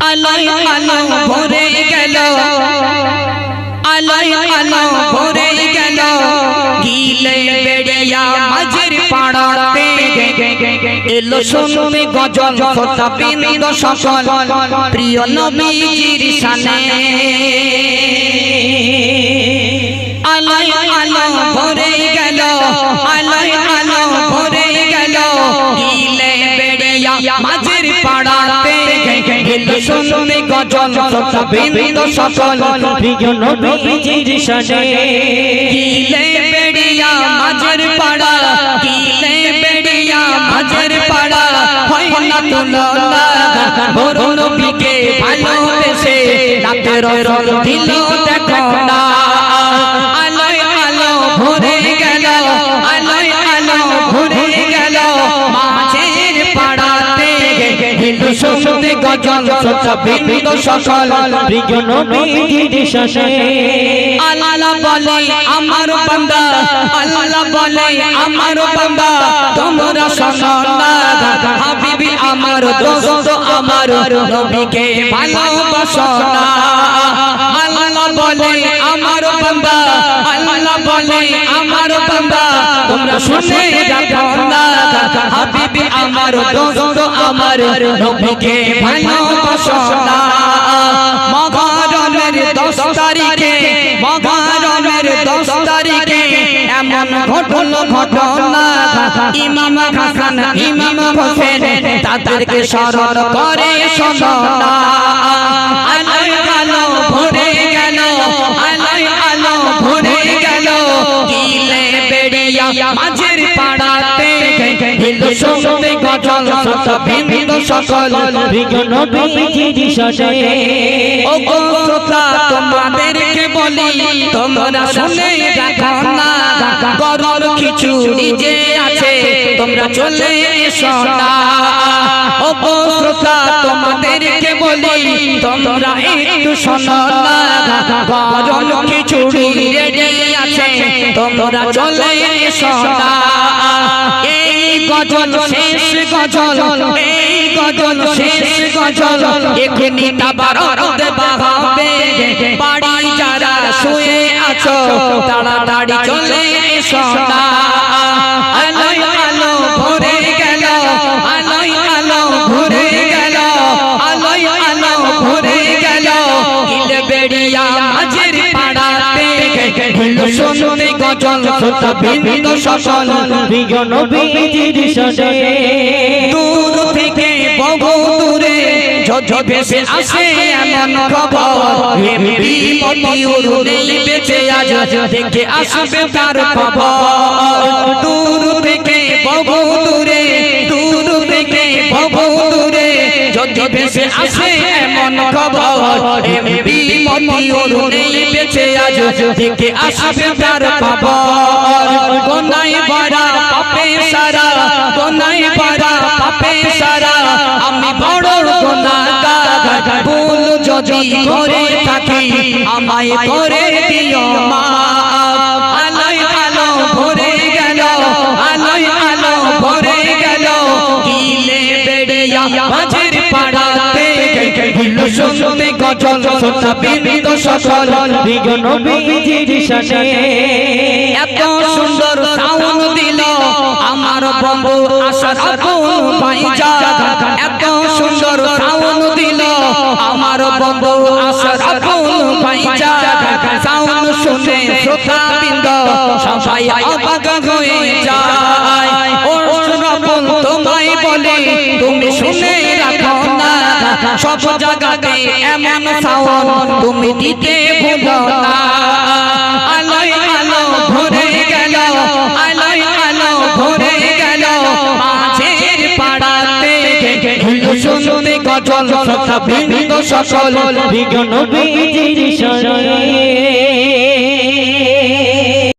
আলোয় আলো ভরে গেল, আলোয় আলো ভরে গেল, গিলে বেড়িয়া মাঝের পাড়াতে এলো শুনতে গজল শ্রোতা বৃন্দ সকল প্রিয় নবীজির শানে। আলোয় আলো ভরে গেল, আলোয় আলো ভরে গেল, গিলে বেড়িয়া মাঝের পাড়াতে এলো শুনতে গজল শ্রোতা বৃন্দ সকল প্রিয় নবীজির শানে। গিলে বেড়িয়া মাঝের পাড়া, গিলে বেড়িয়া মাঝের পাড়া, হয় না তুলনা বড় নবীকে ভালোবেসে রাতের রং দিল দেখো না। আলোয় আলো ভরে গেল, আলোয় আলো ভরে গেল, মাঝের পাড়াতে হিন্দু শুনতে গজল শ্রোতা বৃন্দ সকল প্রিয় নবীজির শানে। আল্লাহ বলে আমার বান্দা, আল্লাহ বলে আমার বান্দা, তোমরা শোনো না হাবিবি আমার দোস্ত আমার নবীকে ভালোবাসো না। আল্লাহ বলে আমার বান্দা, আল্লাহ বলে আমার বান্দা, তোমরা শুনে রাখো না হাবিবি আমার দোস্ত আমার নবীকে ভালোবাসো না। মহরমের 10 তারিখে, মহরমের 10 তারিখে এমন ঘটলো ঘটনা, ইমাম হাসান ইমাম হোসেন তাদেরকে স্মরণ করে শোনো না। আলোয় আলো ভরে গেল, আলোয় আলো ভরে গেল, গিলে বেড়িয়া মাঝের পাড়াতে হিন্দু শুনতে গজল শ্রোতা বৃন্দ সকল প্রিয় নবীজির শানে। ও গো শ্রোতা তোমাদেরকে বলি তোমরা শুনে রাখো না, গরুর খিচুড়ি যে আছে তোমরা চলে এসো না। ও গো শ্রোতা তোমাদেরকে বলি তোমরা একটু শোনো না, গরুর খিচুড়ি রেডি আছে তোমরা চলে এসো না। এই গজল শেষ গজল, এই গজল শেষ গজল, এখানে তাবারক বাহাবে বাড়ি যারা শুয়ে আছো তাড়াতাড়ি চলে এসো না। আলোয় আলো ভরে গেল, আলোয় আলো ভরে গেল, আলোয় আলো ভরে গেল, গিলে বেড়িয়া মাঝের পাড়াতে হিন্দু শুনতে গজল শ্রোতা বৃন্দ সকল প্রিয় নবীজির শানে। দূর থেকে বহু দূরে ঝঝ ভেসে আসে এমন খবর, বিপদ নেই বেঁচে আজ দেখে আসবে তার খবর। দূর থেকে বহু দূরে, দূর থেকে বহু দূরে ঝঝ ভেসে আসে এমন খবর, বিপদ নেই বেঁচে আজ দেখে আসবে তার খবর। গোনায় ভরা পাপে সারা, গোনায় ভরা পাপে সারা, আমি বড় গুনাহগার, ভুল যদি করে থাকি আমায় করে দিও মাফ। আলোয় আলো ভরে গেল, আলোয় আলো ভরে গেল, গিলে বেড়িয়া মাঝের পাড়াতে হিন্দু শুনতে গজল শ্রোতা বৃন্দ সকল প্রিয় নবীজির শানে। এত সুন্দর সাউন্ড দিল আমার বন্ধু আশরাফুল ভাইজান, এত সুন্দর সাউন্ড দিল আমার বন্ধু আশরাফুল ভাইজান। সাউন্ড শুনে শ্রোতা বৃন্দ সবাই অবাক হয়ে যায়। ও আশরাফুল তোমায় বলে তুমি শুনে রাখো না, সব জায়গাতে এমন সাউন্ড তুমি দিতে ভুলো না। আলোয় আলো ভরে গেল, আলোয় আলো ভরে গেল, মাঝের পাড়াতে হিন্দু শুনতে গজল শ্রোতা বৃন্দ সকল প্রিয় নবীজির শানে।